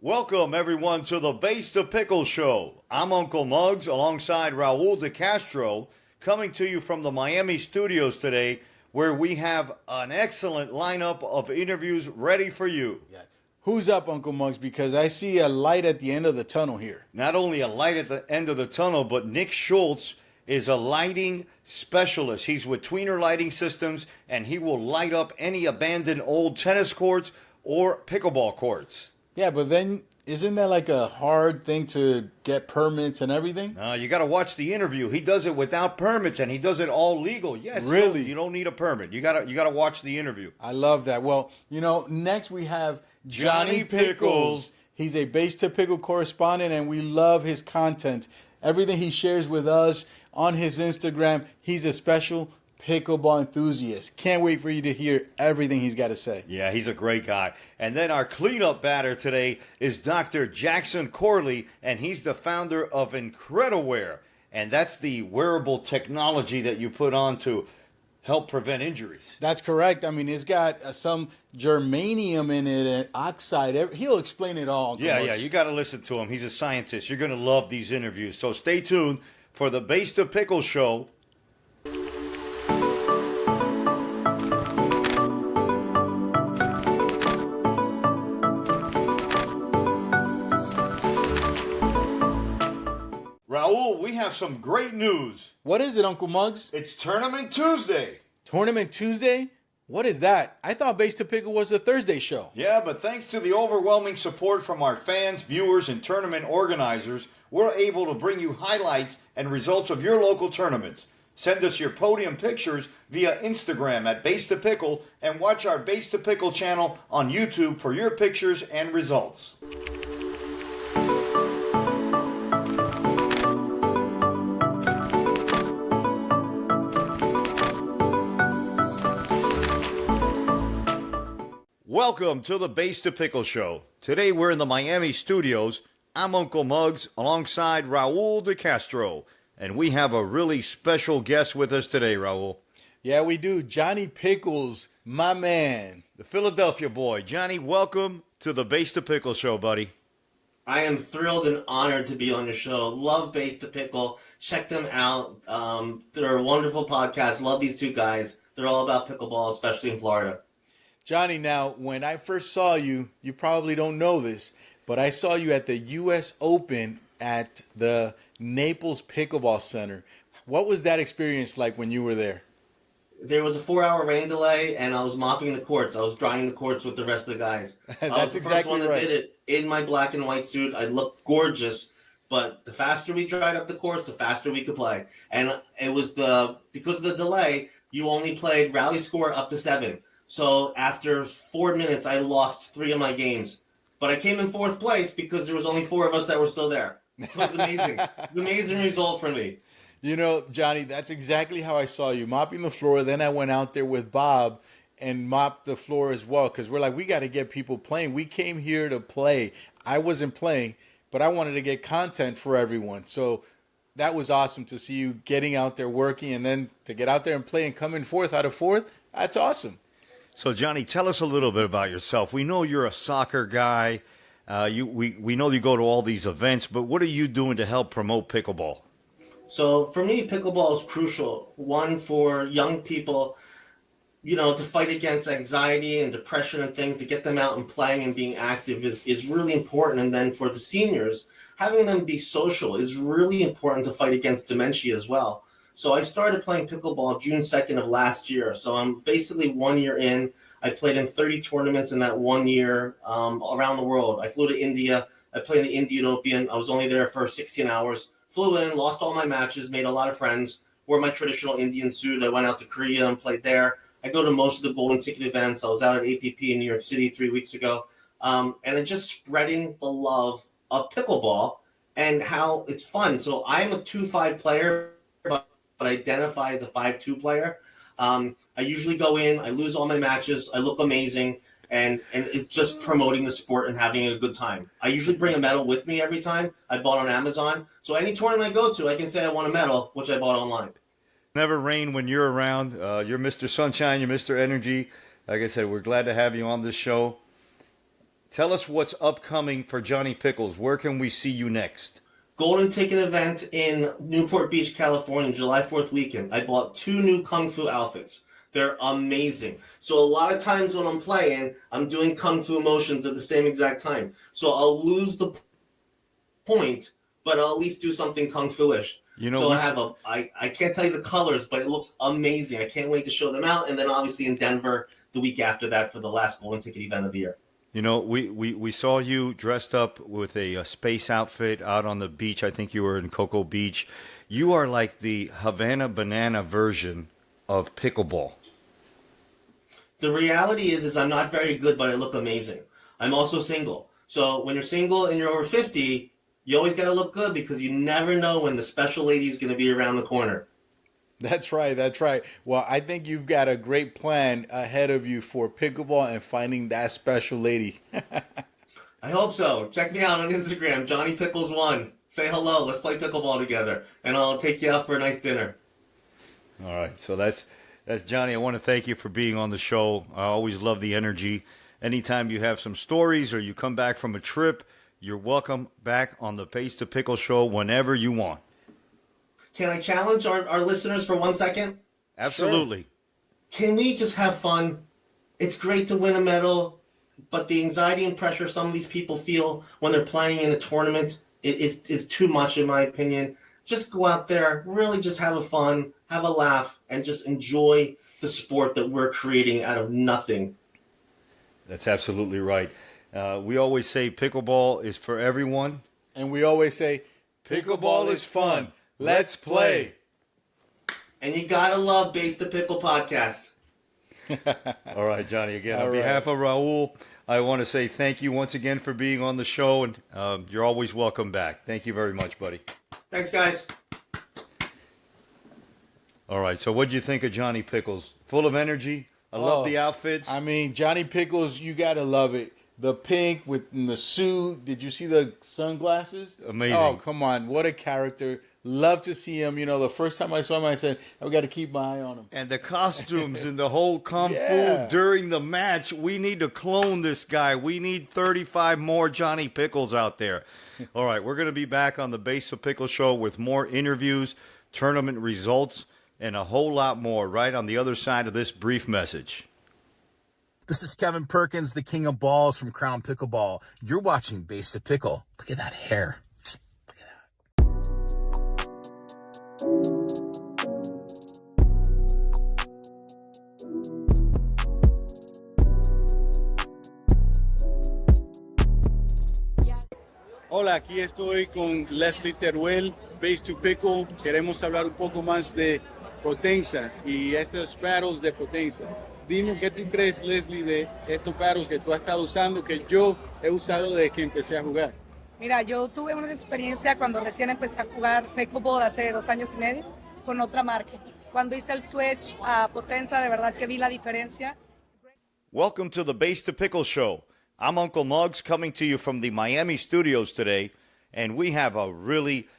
Welcome, everyone, to the Base to Pickle Show. I'm Uncle Muggs alongside Raul DeCastro, coming to you from the Miami studios today, where we have an excellent lineup of interviews ready for you. Yeah. Who's up, Uncle Muggs? Because I see a light at the end of the tunnel here. Not only a light at the end of the tunnel, but Nick Schultz is a lighting specialist. He's with Tweener Lighting Systems, and he will light up any abandoned old tennis courts or pickleball courts. Yeah, but then isn't that like a hard thing to get permits and everything? You got to watch the interview. He does it without permits, and he does it all legal. Yes, really. You don't need a permit. You gotta watch the interview. I love that. Well, next we have Johnny Pickles. He's a Base to Pickle correspondent, and we love his content. Everything he shares with us on his Instagram. He's a special pickleball enthusiast. Can't wait for you to hear everything he's got to say. Yeah, he's a great guy. And then our cleanup batter today is Dr. Jackson Corley, and he's the founder of Incrediware. And that's the wearable technology that you put on to help prevent injuries. That's correct. I mean, it's got some germanium in it and oxide. He'll explain it all. Yeah, you got to listen to him. He's a scientist. You're going to love these interviews. So stay tuned for the Base to Pickle Show. Raul, we have some great news. What is it, Uncle Muggs? It's Tournament Tuesday. Tournament Tuesday? What is that? I thought Base to Pickle was a Thursday show. Yeah, but thanks to the overwhelming support from our fans, viewers, and tournament organizers, we're able to bring you highlights and results of your local tournaments. Send us your podium pictures via Instagram at Base to Pickle and watch our Base to Pickle channel on YouTube for your pictures and results. Welcome to the Base to Pickle Show. Today we're in the Miami studios. I'm Uncle Muggs alongside Raul DeCastro. And we have a really special guest with us today, Raul. Yeah, we do. Johnny Pickles, my man. The Philadelphia boy. Johnny, welcome to the Base to Pickle Show, buddy. I am thrilled and honored to be on your show. Love Base to Pickle. Check them out. They're a wonderful podcast. Love these two guys. They're all about pickleball, especially in Florida. Johnny, now, when I first saw you, you probably don't know this, but I saw you at the U.S. Open at the Naples Pickleball Center. What was that experience like when you were there? There was a 4-hour rain delay, and I was mopping the courts. I was drying the courts with the rest of the guys. That's exactly right. I was the first one that did it in my black and white suit. I looked gorgeous, but the faster we dried up the courts, the faster we could play. And it was because of the delay, you only played rally score up to 7. So after 4 minutes, I lost 3 of my games. But I came in 4th place because there was only 4 of us that were still there. So it was amazing. It's an amazing result for me. You know, Johnny, that's exactly how I saw you, mopping the floor. Then I went out there with Bob and mopped the floor as well because we're like, we got to get people playing. We came here to play. I wasn't playing, but I wanted to get content for everyone. So that was awesome to see you getting out there working and then to get out there and play and come in 4th out of 4th. That's awesome. So, Johnny, tell us a little bit about yourself. We know you're a soccer guy. We know you go to all these events, but what are you doing to help promote pickleball? So, for me, pickleball is crucial. One, for young people, to fight against anxiety and depression and things, to get them out and playing and being active is really important. And then for the seniors, having them be social is really important to fight against dementia as well. So I started playing pickleball June 2nd of last year. So I'm basically 1 year in. I played in 30 tournaments in that 1 year around the world. I flew to India. I played in the Indian Open. I was only there for 16 hours. Flew in, lost all my matches, made a lot of friends, wore my traditional Indian suit. I went out to Korea and played there. I go to most of the golden ticket events. I was out at APP in New York City 3 weeks ago. And then just spreading the love of pickleball and how it's fun. So I'm a 2-5 player, but identify as a 5-2 player. I usually go in, I lose all my matches, I look amazing, and it's just promoting the sport and having a good time. I usually bring a medal with me every time. I bought on Amazon. So any tournament I go to, I can say I won a medal, which I bought online. Never rain when you're around. You're Mr. Sunshine, you're Mr. Energy. Like I said, we're glad to have you on this show. Tell us what's upcoming for Johnny Pickles. Where can we see you next? Golden Ticket event in Newport Beach, California, July 4th weekend. I bought 2 new Kung Fu outfits. They're amazing. So a lot of times when I'm playing, I'm doing Kung Fu motions at the same exact time. So I'll lose the point, but I'll at least do something Kung Fu-ish. You know, so I can't tell you the colors, but it looks amazing. I can't wait to show them out. And then obviously in Denver the week after that for the last Golden Ticket event of the year. You know, we saw you dressed up with a space outfit out on the beach. I think you were in Cocoa Beach. You are like the Havana Banana version of pickleball. The reality is I'm not very good, but I look amazing. I'm also single. So when you're single and you're over 50, you always got to look good because you never know when the special lady is going to be around the corner. That's right. That's right. Well, I think you've got a great plan ahead of you for pickleball and finding that special lady. I hope so. Check me out on Instagram, Johnny Pickles 1. Say hello. Let's play pickleball together, and I'll take you out for a nice dinner. All right. So that's Johnny. I want to thank you for being on the show. I always love the energy. Anytime you have some stories or you come back from a trip, you're welcome back on the Base to Pickle Show whenever you want. Can I challenge our listeners for 1 second? Absolutely. Sure. Can we just have fun? It's great to win a medal, but the anxiety and pressure some of these people feel when they're playing in a tournament is too much, in my opinion. Just go out there, really just have a fun, have a laugh, and just enjoy the sport that we're creating out of nothing. That's absolutely right. We always say pickleball is for everyone. And we always say, pickleball is fun. Let's play. And you gotta love Base to Pickle podcast. All right, Johnny, again, on behalf of Raul, I want to say thank you once again for being on the show, and you're always welcome back. Thank you very much, buddy. Thanks, guys. All right, so what did you think of Johnny Pickles? Full of energy? I love the outfits. I mean, Johnny Pickles, you got to love it. The pink with the suit. Did you see the sunglasses? Amazing. Oh, come on. What a character. Love to see him. You know, the first time I saw him, I said, I've got to keep my eye on him. And the costumes and the whole kung fu during the match. We need to clone this guy. We need 35 more Johnny Pickles out there. All right, we're going to be back on the Base of Pickle Show with more interviews, tournament results, and a whole lot more right on the other side of this brief message. This is Kevin Perkins, the king of balls from Crown Pickleball. You're watching Base to Pickle. Look at that hair. Look at that. Hola, aquí estoy con Leslie Teruel, Base to Pickle. Queremos hablar un poco más de potencia y estos paddles de potencia. Dime qué tú crees, Leslie, de estos paddles que tú has estado usando, que yo he usado desde que empecé a jugar. Mira, yo tuve una experiencia cuando recién empecé a jugar pickleball hace 2 años y medio con otra marca. Cuando hice el switch a potencia, de verdad que vi la diferencia. Welcome to the Base to Pickle Show. I'm Uncle Muggs coming to you from the Miami studios today, and we have a really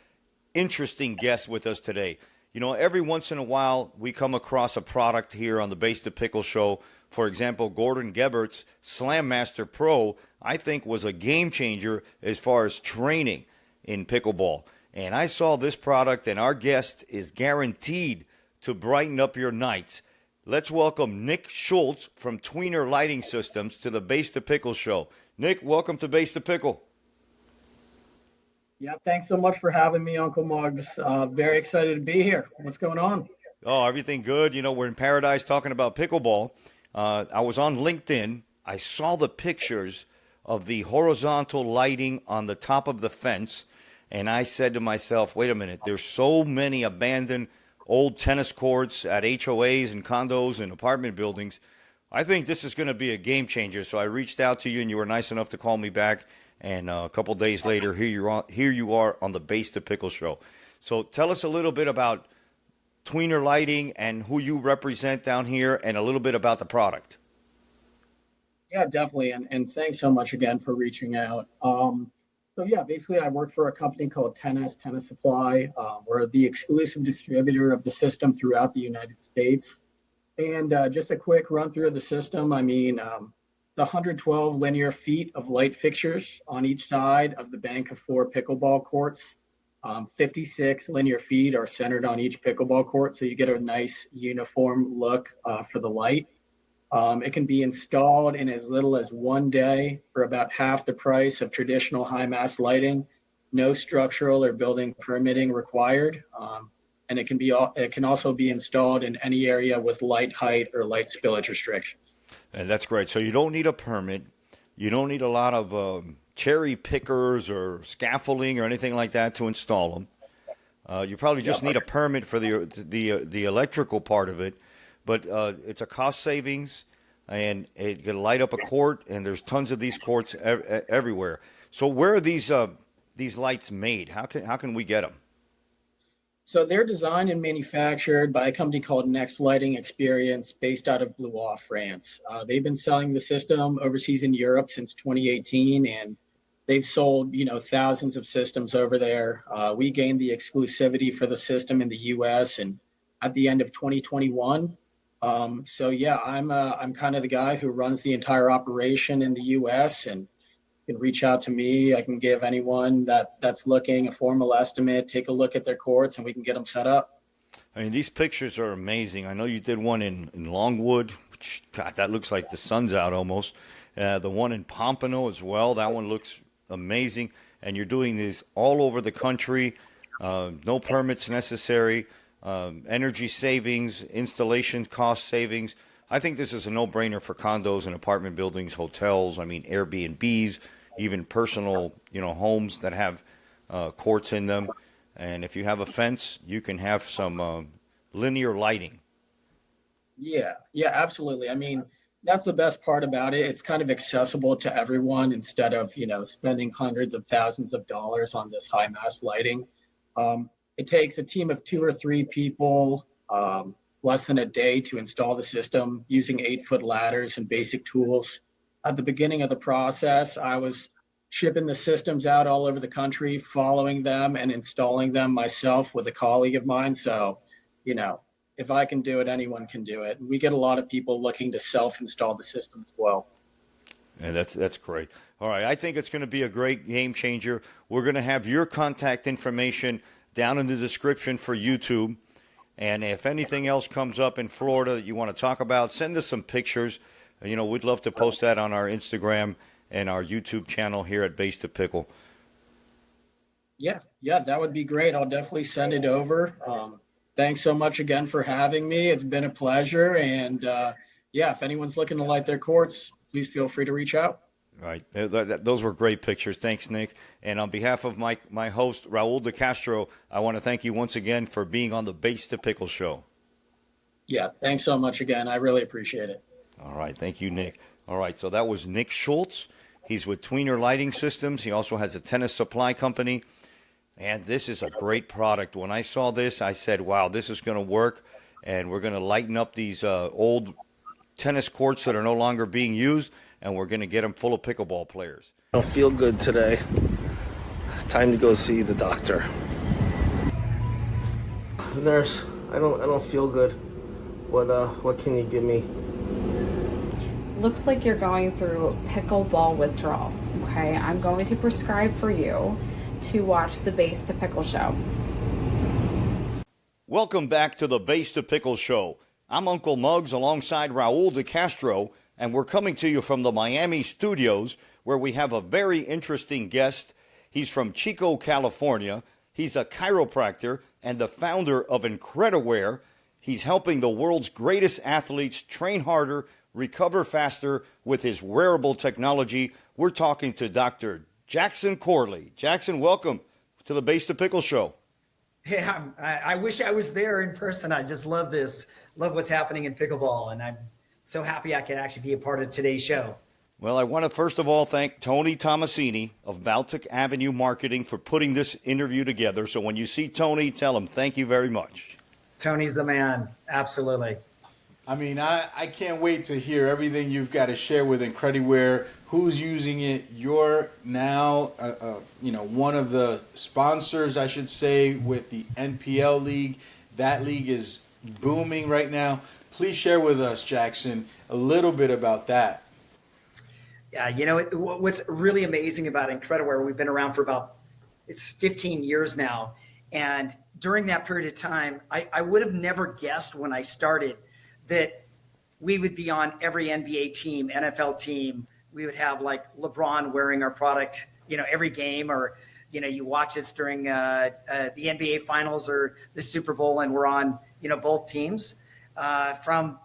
interesting guest with us today. You know, every once in a while, we come across a product here on the Base to Pickle Show. For example, Gordon Gebbert's Slam Master Pro, I think, was a game changer as far as training in pickleball. And I saw this product, and our guest is guaranteed to brighten up your nights. Let's welcome Nick Schultz from Tweener Lighting Systems to the Base to Pickle Show. Nick, welcome to Base to Pickle. Yeah, thanks so much for having me, Uncle Muggs. Very excited to be here. What's going on? Oh, everything good. You know, we're in paradise talking about pickleball. I was on LinkedIn. I saw the pictures of the horizontal lighting on the top of the fence, and I said to myself, wait a minute, there's so many abandoned old tennis courts at HOAs and condos and apartment buildings. I think this is going to be a game changer. So I reached out to you, and you were nice enough to call me back. And a couple days later, here you are on the Base to Pickle Show. So tell us a little bit about Tweener Lighting and who you represent down here, and a little bit about the product. Yeah, definitely. And thanks so much again for reaching out. So yeah, basically I work for a company called Tennis Supply. We're the exclusive distributor of the system throughout the United States. And just a quick run through of the system. I mean, the 112 linear feet of light fixtures on each side of the bank of 4 pickleball courts. 56 linear feet are centered on each pickleball court, so you get a nice uniform look for the light. It can be installed in as little as 1 day for about half the price of traditional high mast lighting. No structural or building permitting required, and it can also be installed in any area with light height or light spillage restrictions. And that's great. So you don't need a permit. You don't need a lot of cherry pickers or scaffolding or anything like that to install them. You probably just need a permit for the electrical part of it. But it's a cost savings, and it can light up a court, and there's tons of these courts everywhere. So where are these lights made? How can we get them? So they're designed and manufactured by a company called Next Lighting Experience, based out of Blois, France. They've been selling the system overseas in Europe since 2018, and they've sold thousands of systems over there. We gained the exclusivity for the system in the U.S. and at the end of 2021. So yeah, I'm kind of the guy who runs the entire operation in the U.S. and you can reach out to me. I can give anyone that's looking a formal estimate, take a look at their courts, and we can get them set up. I mean, these pictures are amazing. I know you did one in Longwood, which, God, that looks like the sun's out almost. The one in Pompano as well, that one looks amazing. And you're doing these all over the country, no permits necessary. Energy savings, installation cost savings. I think this is a no-brainer for condos and apartment buildings, hotels, Airbnbs, even personal, homes that have courts in them. And if you have a fence, you can have some linear lighting. Yeah, absolutely. That's the best part about it. It's kind of accessible to everyone instead of, spending hundreds of thousands of dollars on this high mast lighting. It takes a team of 2 or 3 people, less than a day to install the system using 8-foot ladders and basic tools. At the beginning of the process, I was shipping the systems out all over the country, following them and installing them myself with a colleague of mine. So, if I can do it, anyone can do it. We get a lot of people looking to self-install the system as well. And that's great. All right, I think it's going to be a great game changer. We're going to have your contact information down in the description for YouTube. And if anything else comes up in Florida that you want to talk about, send us some pictures. We'd love to post that on our Instagram and our YouTube channel here at Base to Pickle. Yeah, that would be great. I'll definitely send it over. Thanks so much again for having me. It's been a pleasure. And if anyone's looking to light their courts, please feel free to reach out. Right. Those were great pictures. Thanks, Nick. And on behalf of my host, Raul De Castro, I want to thank you once again for being on the Base to Pickle show. Yeah, thanks so much again. I really appreciate it. All right. Thank you, Nick. All right. So that was Nick Schultz. He's with Tweener Lighting Systems. He also has a tennis supply company. And this is a great product. When I saw this, I said, wow, this is going to work. And we're going to lighten up these old tennis courts that are no longer being used. And we're going to get them full of pickleball players. I don't feel good today. Time to go see the doctor. Nurse, I don't feel good. What can you give me? Looks like you're going through pickleball withdrawal. Okay, I'm going to prescribe for you to watch the Base to Pickle show. Welcome back to the Base to Pickle show. I'm Uncle Muggs alongside Raul De Castro. And we're coming to you from the Miami studios where we have a very interesting guest. He's from Chico, California. He's a chiropractor and the founder of Incrediware. He's helping the world's greatest athletes train harder, recover faster with his wearable technology. We're talking to Dr. Jackson Corley. Jackson, welcome to the Base to Pickle show. Yeah, I wish I was there in person. I just love this, love what's happening in pickleball, and I'm so happy I could actually be a part of today's show. Well, I want to first of all thank Tony Tomasini of Baltic Avenue Marketing for putting this interview together. So when you see Tony, tell him thank you very much. Tony's the man. Absolutely. I can't wait to hear everything you've got to share with Incrediware. Who's using it? You're now, one of the sponsors, I should say, with the NPL League. That league is booming right now. Please share with us, Jackson, a little bit about that. Yeah, what's really amazing about Incrediware, we've been around for it's 15 years now. And during that period of time, I would have never guessed when I started that we would be on every NBA team, NFL team. We would have like LeBron wearing our product, every game, or, you watch us during the NBA finals or the Super Bowl, and we're on, both teams, from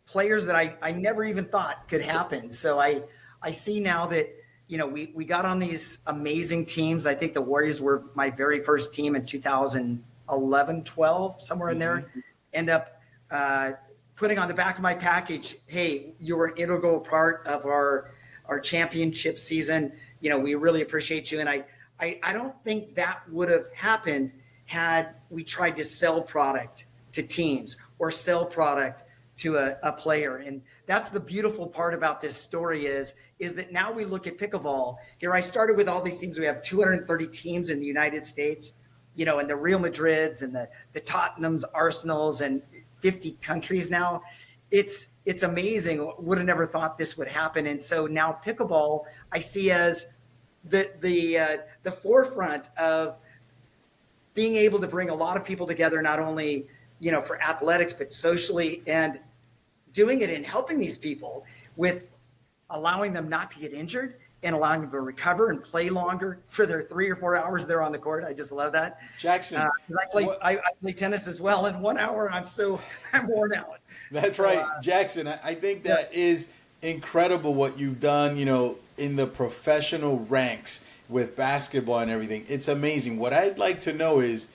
players that I never even thought could happen. So I see now that, we got on these amazing teams. I think the Warriors were my very first team in 2011, 12, somewhere in there. End up putting on the back of my package, hey, you were an integral part of our championship season. We really appreciate you. And I don't think that would have happened had we tried to sell product to teams or sell product to a player. And that's the beautiful part about this story is that now we look at pickleball. Here I started with all these teams. We have 230 teams in the United States, and the Real Madrids and the Tottenhams, Arsenals, and 50 countries now. It's amazing. Would have never thought this would happen. And so now pickleball I see as the forefront of being able to bring a lot of people together, not only for athletics, but socially, and doing it and helping these people with allowing them not to get injured and allowing them to recover and play longer for their 3 or 4 hours they're on the court. I just love that. Jackson. I play tennis as well. In 1 hour, I'm worn out. That's right. Jackson, I think that is incredible what you've done, in the professional ranks with basketball and everything. It's amazing. What I'd like to know is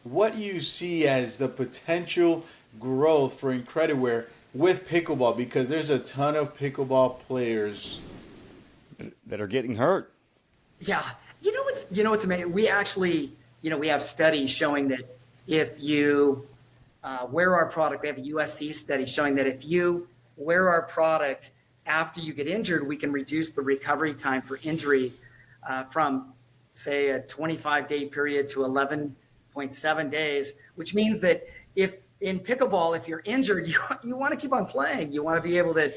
what you see as the potential growth for Incrediware with pickleball, because there's a ton of pickleball players that are getting hurt. Yeah. What's amazing? We actually, we have studies showing that if you wear our product, we have a USC study showing that if you wear our product after you get injured, we can reduce the recovery time for injury from, say, a 25-day period to 11.7 days, which means that if in pickleball, if you're injured, you want to keep on playing. You want to be able to,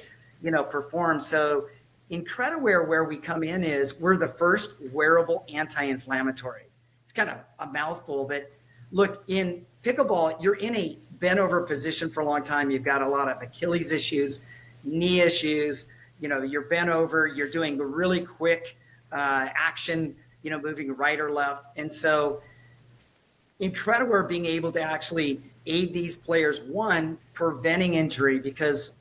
perform. So Incrediware, where we come in is we're the first wearable anti-inflammatory. It's kind of a mouthful, but look, in pickleball, you're in a bent over position for a long time. You've got a lot of Achilles issues, knee issues, you're bent over, you're doing the really quick action, moving right or left. And so Incrediware being able to actually aid these players, one, preventing injury, because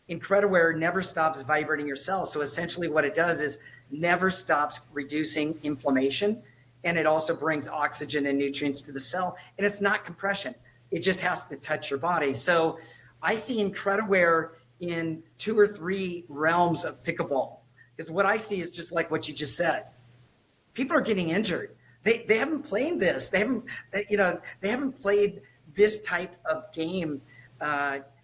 Incrediware never stops vibrating your cells. So essentially what it does is never stops reducing inflammation, and it also brings oxygen and nutrients to the cell. And it's not compression. It just has to touch your body. So I see Incrediware in 2 or 3 realms of pickleball, because what I see is just like what you just said. People are getting injured. They haven't played this. They haven't played this type of game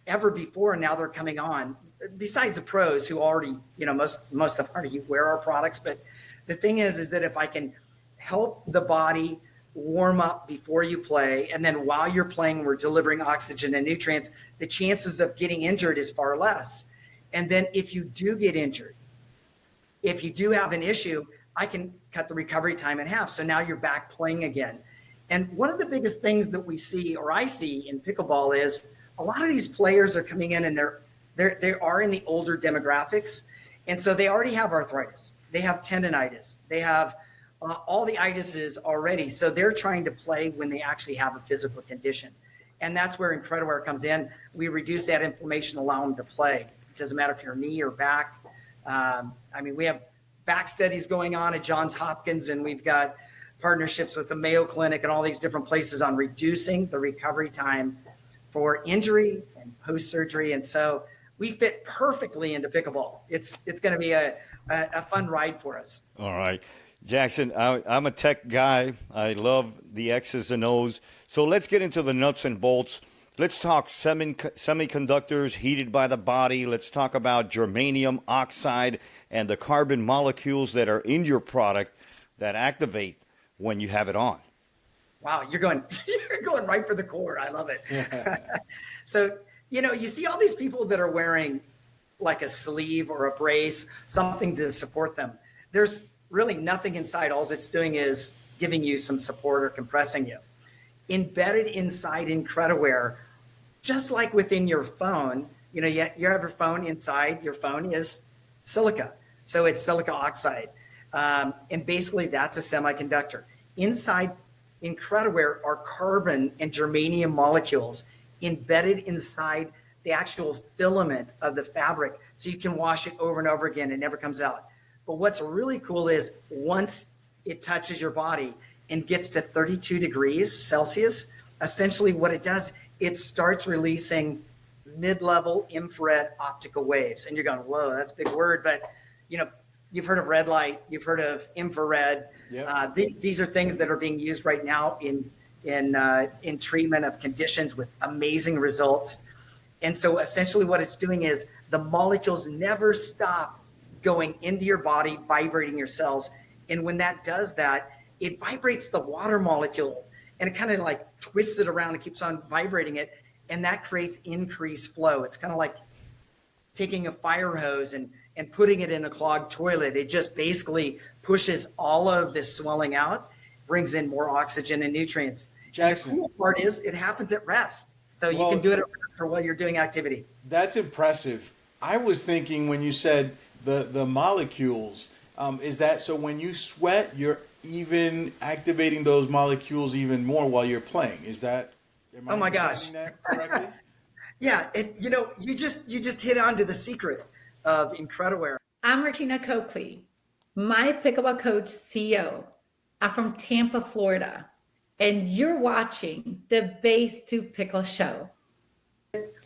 ever before, and now they're coming on. Besides the pros who already, most of them already wear our products. But the thing is that if I can help the body warm up before you play, and then while you're playing, we're delivering oxygen and nutrients, the chances of getting injured is far less. And then if you do get injured, if you do have an issue, I can cut the recovery time in half. So now you're back playing again. And one of the biggest things that we see, or I see in pickleball, is a lot of these players are coming in and they are in the older demographics. And so they already have arthritis. They have tendonitis. They have all the itises already. So they're trying to play when they actually have a physical condition. And that's where Incrediware comes in. We reduce that inflammation, allow them to play. It doesn't matter if you're knee or back. We have back studies going on at Johns Hopkins, and we've got partnerships with the Mayo Clinic and all these different places on reducing the recovery time for injury and post-surgery. And so we fit perfectly into pickleball. It's going to be a fun ride for us. All right. Jackson, I'm a tech guy. I love the X's and O's. So let's get into the nuts and bolts. Let's talk semiconductors heated by the body. Let's talk about germanium oxide and the carbon molecules that are in your product that activate when you have it on. Wow, you're going right for the core. I love it. So, you see all these people that are wearing like a sleeve or a brace, something to support them. There's really nothing inside. All it's doing is giving you some support or compressing you. Embedded inside Incrediware, just like within your phone, you have your phone, inside your phone is silica. So it's silica oxide. And basically that's a semiconductor. Inside Incrediware are carbon and germanium molecules embedded inside the actual filament of the fabric. So you can wash it over and over again. It never comes out. But what's really cool is once it touches your body and gets to 32 degrees Celsius, essentially what it does, it starts releasing mid-level infrared optical waves. And you're going, whoa, that's a big word. But, you've heard of red light, you've heard of infrared. Yep. These are things that are being used right now in treatment of conditions with amazing results. And so essentially what it's doing is the molecules never stop going into your body, vibrating your cells. And when that does that, it vibrates the water molecule and it kind of like twists it around and keeps on vibrating it. And that creates increased flow. It's kind of like taking a fire hose and putting it in a clogged toilet. It just basically pushes all of this swelling out, brings in more oxygen and nutrients. Jackson. And the cool part is it happens at rest. So you can do it at rest or while you're doing activity. That's impressive. I was thinking when you said the molecules, is that so when you sweat, you're even activating those molecules even more while you're playing? Is that? Oh my gosh. That correctly? Yeah, you just hit on to the secret of Incrediware. I'm Regina Coakley, my pickleball coach CEO. I'm from Tampa, Florida, and you're watching the Base to Pickle Show.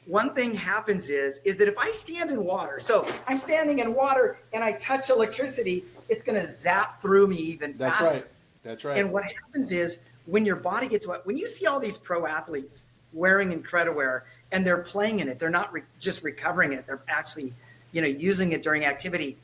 One thing happens is that if I stand in water, so I'm standing in water and I touch electricity, it's going to zap through me even faster. That's right. And what happens is when your body gets wet, when you see all these pro athletes wearing Incrediware and they're playing in it, they're not just recovering it, they're actually using it during activity.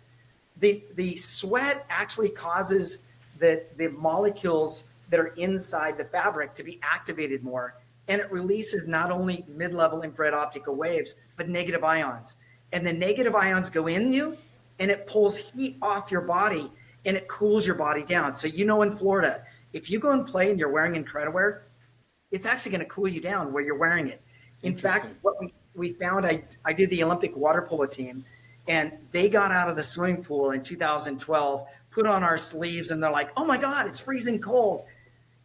The sweat actually causes the molecules that are inside the fabric to be activated more. And it releases not only mid-level infrared optical waves, but negative ions. And the negative ions go in you and it pulls heat off your body and it cools your body down. So in Florida, if you go and play and you're wearing Incrediware, it's actually going to cool you down where you're wearing it. In fact, what we found, I did the Olympic water polo team, and they got out of the swimming pool in 2012, put on our sleeves, and they're like, oh my God, it's freezing cold.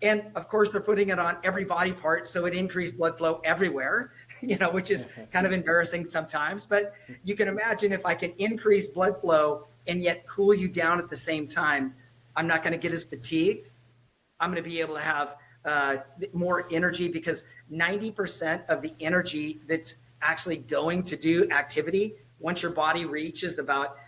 And of course, they're putting it on every body part, so it increased blood flow everywhere, which is kind of embarrassing sometimes. But you can imagine if I can increase blood flow and yet cool you down at the same time, I'm not going to get as fatigued. I'm going to be able to have more energy because 90% of the energy that's actually going to do activity, once your body reaches about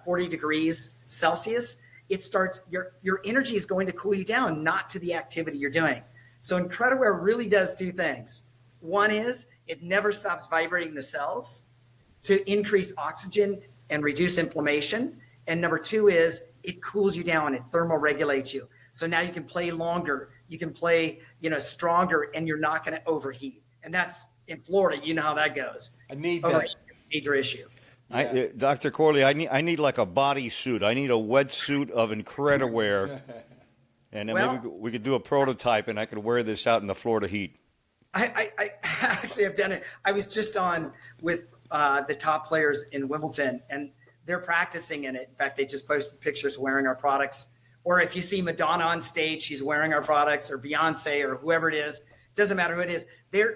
40 degrees Celsius, it starts, your energy is going to cool you down, not to the activity you're doing. So Incrediware really does two things. One is it never stops vibrating the cells to increase oxygen and reduce inflammation. And number two is it cools you down, it thermoregulates you. So now you can play longer, you can play, stronger, and you're not going to overheat. And that's in Florida, you know how that goes. I need that. Major issue. Dr. Corley, I need like a body suit. I need a wetsuit of Incrediware. And then maybe we could do a prototype and I could wear this out in the Florida heat. I actually have done it. I was just on with the top players in Wimbledon and they're practicing in it. In fact, they just posted pictures wearing our products. Or if you see Madonna on stage, she's wearing our products, or Beyonce or whoever it is, doesn't matter who it is. They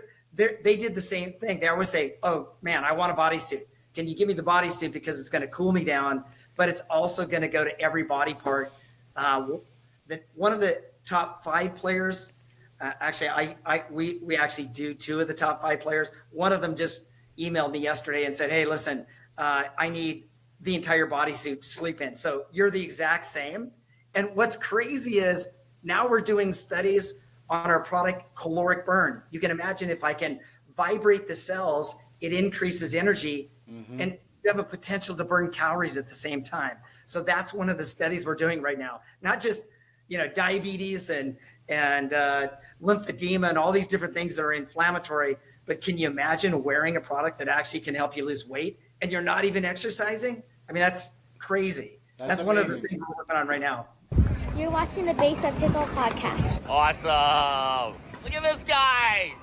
did the same thing. They always say, oh man, I want a bodysuit. Can you give me the bodysuit because it's going to cool me down, but it's also going to go to every body part. One of the top 5 players, we actually do 2 of the top 5 players. One of them just emailed me yesterday and said, hey, listen, I need the entire bodysuit to sleep in. So you're the exact same. And what's crazy is now we're doing studies on our product caloric burn. You can imagine if I can vibrate the cells, it increases energy and you have a potential to burn calories at the same time. So that's one of the studies we're doing right now. Not just, diabetes and lymphedema and all these different things that are inflammatory, but can you imagine wearing a product that actually can help you lose weight and you're not even exercising? I mean, that's crazy. That's one of the things we're working on right now. You're watching the Base of Pickle podcast. Awesome. Look at this guy.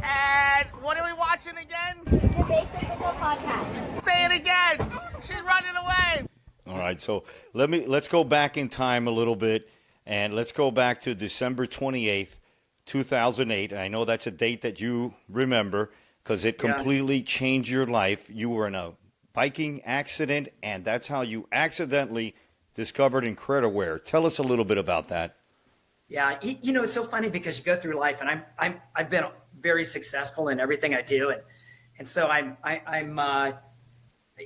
And what are we watching again? The Base of Pickle podcast. Say it again. She's running away. All right, so let's go back in time a little bit, and let's go back to December 28th, 2008. And I know that's a date that you remember because it completely changed your life. You were in a biking accident, and that's how you accidentally discovered Incrediware. Tell us a little bit about that. Yeah, you know, it's so funny because you go through life, and I've been very successful in everything I do, and so I'm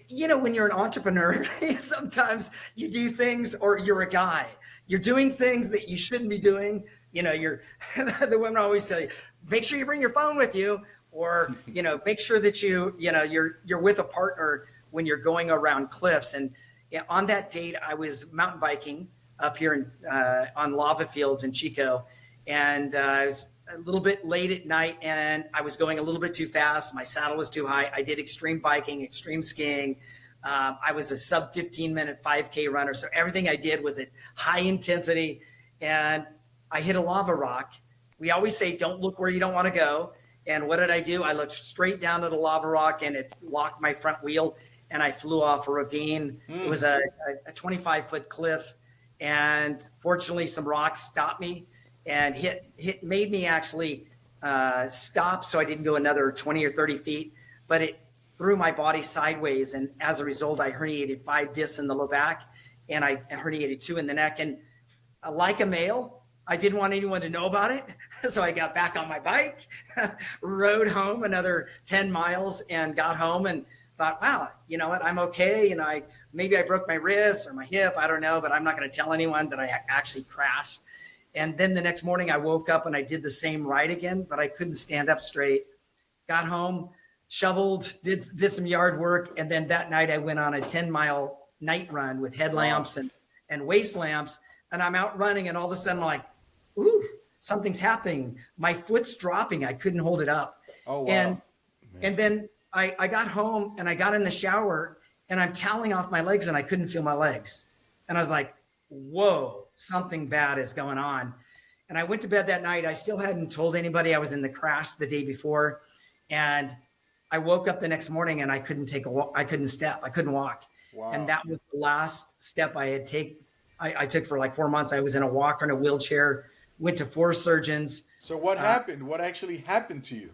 you know, when you're an entrepreneur, sometimes you do things, or you're a guy, you're doing things that you shouldn't be doing. You know, the women always tell you, make sure you bring your phone with you, or, you know, make sure that you're with a partner when you're going around cliffs. And on that date, I was mountain biking up here on lava fields in Chico. And I was a little bit late at night, and I was going a little bit too fast. My saddle was too high. I did extreme biking, extreme skiing. I was a sub 15-minute 5K runner. So everything I did was at high intensity, and I hit a lava rock. We always say, don't look where you don't want to go. And what did I do? I looked straight down at a lava rock, and it locked my front wheel, and I flew off a ravine. It was a 25-foot cliff, and fortunately some rocks stopped me and made me actually stop, so I didn't go another 20 or 30 feet, but it threw my body sideways, and as a result, I herniated 5 discs in the low back, and I herniated 2 in the neck. And like a male, I didn't want anyone to know about it, so I got back on my bike, rode home another 10 miles, and got home and thought, wow, you know what, I'm okay. You know, maybe I broke my wrist or my hip, I don't know, but I'm not going to tell anyone that I actually crashed. And then the next morning I woke up and I did the same ride again, but I couldn't stand up straight. Got home, shoveled, did some yard work. And then that night I went on a 10-mile night run with headlamps and waist lamps. And I'm out running, and all of a sudden I'm like, ooh, something's happening. My foot's dropping. I couldn't hold it up. Oh, wow. And then I got home and I got in the shower, and I'm toweling off my legs, and I couldn't feel my legs. And I was like, whoa, something bad is going on. And I went to bed that night. I still hadn't told anybody I was in the crash the day before. And I woke up the next morning, and I couldn't take a walk. I couldn't step. I couldn't walk. Wow. And that was the last step I had I took for like 4 months. I was in a walker and a wheelchair, went to 4 surgeons. So what happened? What actually happened to you?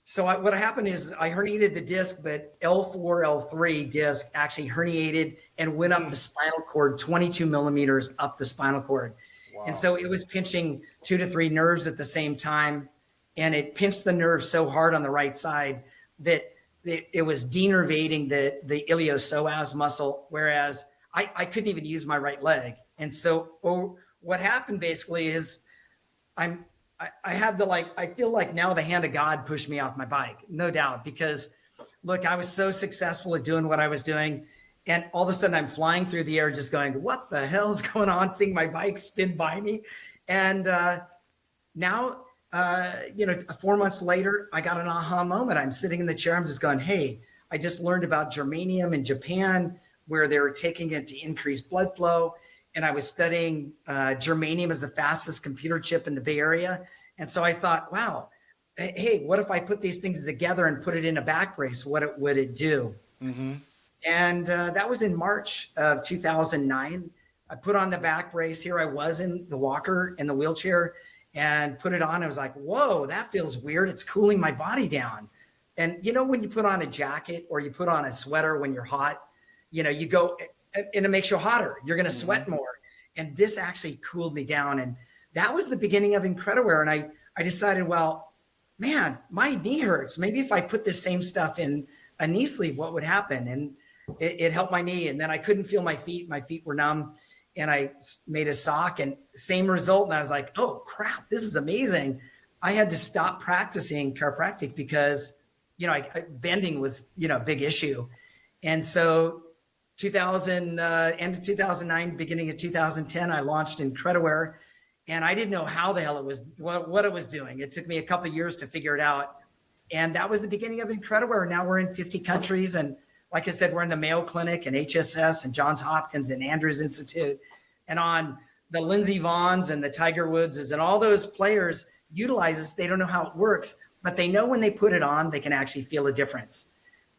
So what happened is I herniated the disc, but L4, L3 disc actually herniated and went up the spinal cord, 22 millimeters up the spinal cord. Wow. And so it was pinching 2 to 3 nerves at the same time. And it pinched the nerve so hard on the right side that it was denervating the iliopsoas muscle, whereas I couldn't even use my right leg. And so what happened basically is I feel like now the hand of God pushed me off my bike, no doubt, because look, I was so successful at doing what I was doing. And all of a sudden I'm flying through the air, just going, what the hell's going on? Seeing my bike spin by me. And now, 4 months later, I got an aha moment. I'm sitting in the chair. I'm just going, hey, I just learned about germanium in Japan, where they were taking it to increase blood flow. And I was studying germanium as the fastest computer chip in the Bay Area. And so I thought, wow, hey, what if I put these things together and put it in a back brace? What would it do? Mm-hmm. And that was in March of 2009. I put on the back brace. Here I was in the walker, in the wheelchair, and put it on. I was like, whoa, that feels weird. It's cooling my body down. And you know, when you put on a jacket or you put on a sweater when you're hot, you know, you go and it makes you hotter. You're going to sweat more. And this actually cooled me down. And that was the beginning of Incrediware. And I decided, well, man, my knee hurts. Maybe if I put this same stuff in a knee sleeve, what would happen? And it helped my knee. And then I couldn't feel my feet. My feet were numb. And I made a sock, and same result. And I was like, oh crap, this is amazing. I had to stop practicing chiropractic because, you know, bending was, you know, a big issue. And so end of 2009, beginning of 2010, I launched Incrediware, and I didn't know how the hell it was, what it was doing. It took me a couple of years to figure it out. And that was the beginning of Incrediware. Now we're in 50 countries. And like I said, we're in the Mayo Clinic and HSS and Johns Hopkins and Andrews Institute and on the Lindsey Vonns and the Tiger Woodses and all those players utilize this. They don't know how it works, but they know when they put it on, they can actually feel a difference.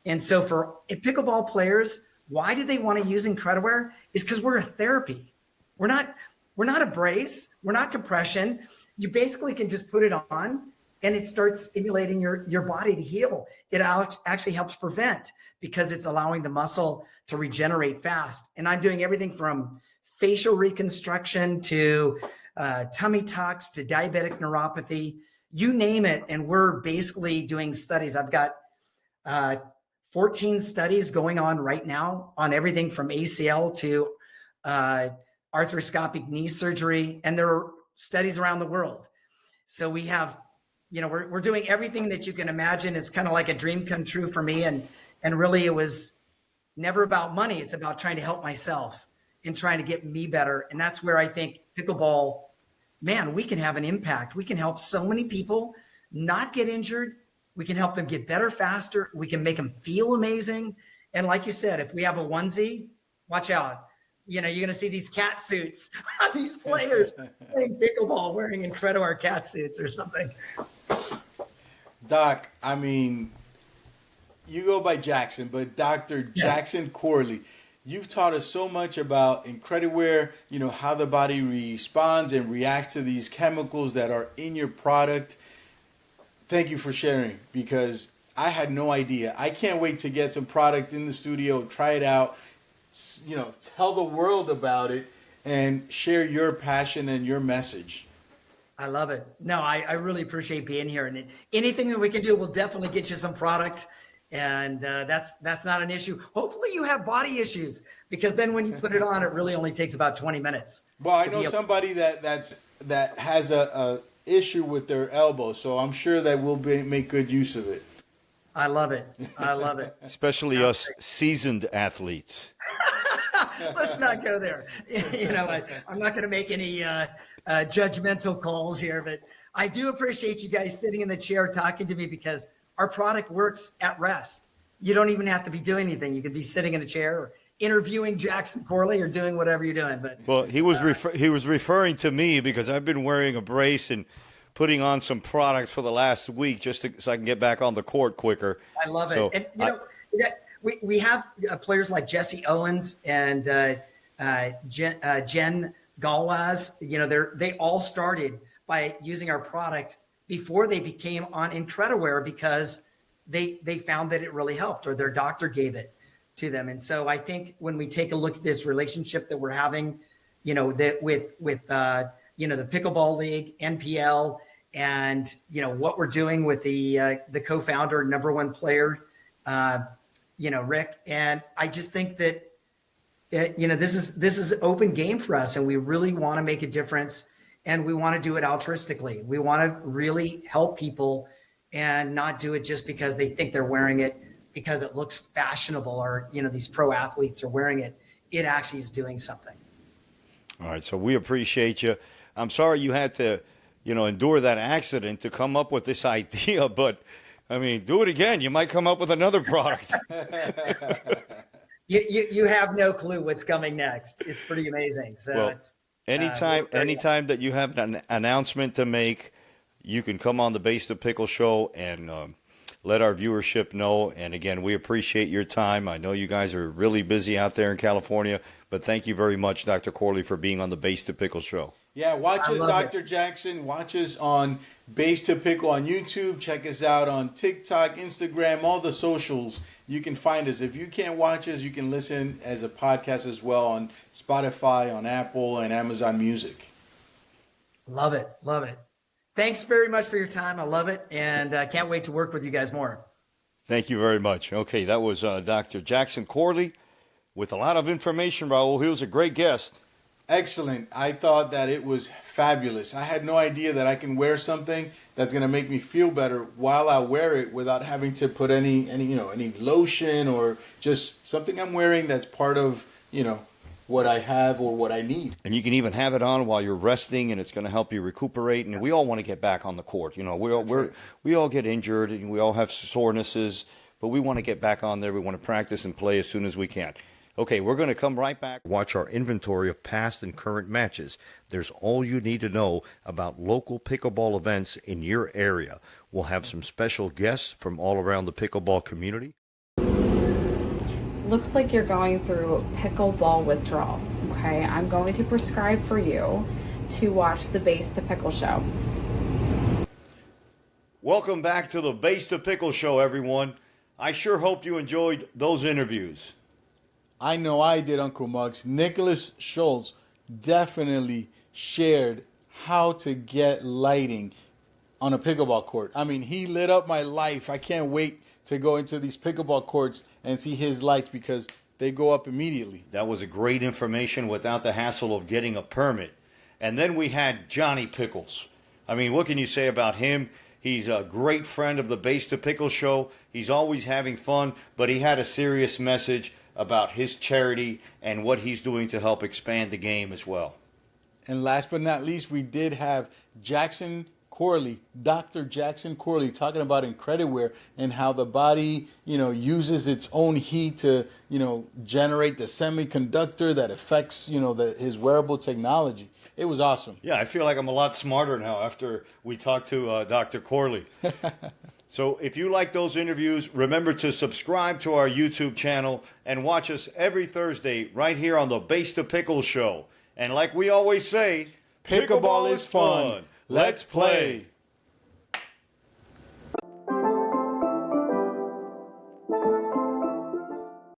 And so for pickleball players, why do they want to use Incrediware? Is because we're a therapy. We're not a brace. We're not compression. You basically can just put it on and it starts stimulating your body to heal. It actually helps prevent because it's allowing the muscle to regenerate fast. And I'm doing everything from facial reconstruction to tummy tucks to diabetic neuropathy, you name it. And we're basically doing studies. I've got 14 studies going on right now on everything from ACL to arthroscopic knee surgery. And there are studies around the world. So we have, we're doing everything that you can imagine. It's kind of like a dream come true for me. And really it was never about money. It's about trying to help myself and trying to get me better. And that's where I think pickleball, man, we can have an impact. We can help so many people not get injured. We can help them get better faster. We can make them feel amazing. And like you said, if we have a onesie, watch out. You're going to see these cat suits on these players playing pickleball wearing Incrediware cat suits or something. Doc, I mean, you go by Jackson, but Dr. Jackson Corley, you've taught us so much about Incrediware, how the body responds and reacts to these chemicals that are in your product. Thank you for sharing, because I had no idea. I can't wait to get some product in the studio, try it out, tell the world about it and share your passion and your message. I love it. No, I really appreciate being here. And anything that we can do, we'll definitely get you some product. And that's not an issue. Hopefully you have body issues, because then when you put it on, it really only takes about 20 minutes. Well, I know somebody that has a issue with their elbow, so I'm sure that we'll make good use of it. I love it. I love it. Especially us seasoned athletes. Let's not go there. I'm not going to make any judgmental calls here, but I do appreciate you guys sitting in the chair talking to me, because our product works at rest. You don't even have to be doing anything. You could be sitting in a chair or interviewing Jackson Corley or doing whatever you're doing. But well, he was referring to me, because I've been wearing a brace and putting on some products for the last week so I can get back on the court quicker. I love it. And we have players like Jesse Owens and Jen Galwaz. They all started by using our product before they became on Incrediware, because they found that it really helped, or their doctor gave it to them. And so I think when we take a look at this relationship that we're having, that with the Pickleball League, NPL, and what we're doing with the co-founder, number one player, Rick, and I just think that this is open game for us, and we really want to make a difference. And we want to do it altruistically. We want to really help people and not do it just because they think they're wearing it because it looks fashionable, or, these pro athletes are wearing it. It actually is doing something. All right. So we appreciate you. I'm sorry you had to, endure that accident to come up with this idea, but I mean, do it again. You might come up with another product. You have no clue what's coming next. It's pretty amazing. So well, anytime that you have an announcement to make, you can come on the Base to Pickle Show and let our viewership know. And again, we appreciate your time. I know you guys are really busy out there in California, but thank you very much, Dr. Corley, for being on the Base to Pickle Show. Yeah, watch us, Dr. Jackson. Watch us on Base to Pickle on YouTube. Check us out on TikTok, Instagram, all the socials. You can find us. If you can't watch us, you can listen as a podcast as well on Spotify, on Apple, and Amazon Music. Love it. Love it. Thanks very much for your time. I love it. And I can't wait to work with you guys more. Thank you very much. Okay, that was Dr. Jackson Corley with a lot of information, Raul. He was a great guest. Excellent. I thought that it was fabulous. I had no idea that I can wear something that's going to make me feel better while I wear it without having to put any lotion, or just something I'm wearing that's part of, what I have or what I need. And you can even have it on while you're resting, and it's going to help you recuperate. And we all want to get back on the court. You know, we all get injured, and we all have sorenesses, but we want to get back on there. We want to practice and play as soon as we can. Okay, we're going to come right back. Watch our inventory of past and current matches. There's all you need to know about local pickleball events in your area. We'll have some special guests from all around the pickleball community. Looks like you're going through pickleball withdrawal. Okay, I'm going to prescribe for you to watch the Base to Pickle Show. Welcome back to the Base to Pickle Show, everyone. I sure hope you enjoyed those interviews. I know I did, Uncle Muggs. Nick Schultz definitely shared how to get lighting on a pickleball court. I mean, he lit up my life. I can't wait to go into these pickleball courts and see his lights because they go up immediately. That was a great information without the hassle of getting a permit. And then we had Johnny Pickles. I mean, what can you say about him? He's a great friend of the Base to Pickle Show. He's always having fun, but he had a serious message about his charity and what he's doing to help expand the game as well. And last but not least, we did have Jackson Corley, Dr. Jackson Corley, talking about Incrediware and how the body, uses its own heat to, generate the semiconductor that affects, his wearable technology. It was awesome. Yeah, I feel like I'm a lot smarter now after we talked to Dr. Corley. So if you like those interviews, remember to subscribe to our YouTube channel and watch us every Thursday right here on the Base to Pickle Show. And like we always say, pickleball is fun. Let's play.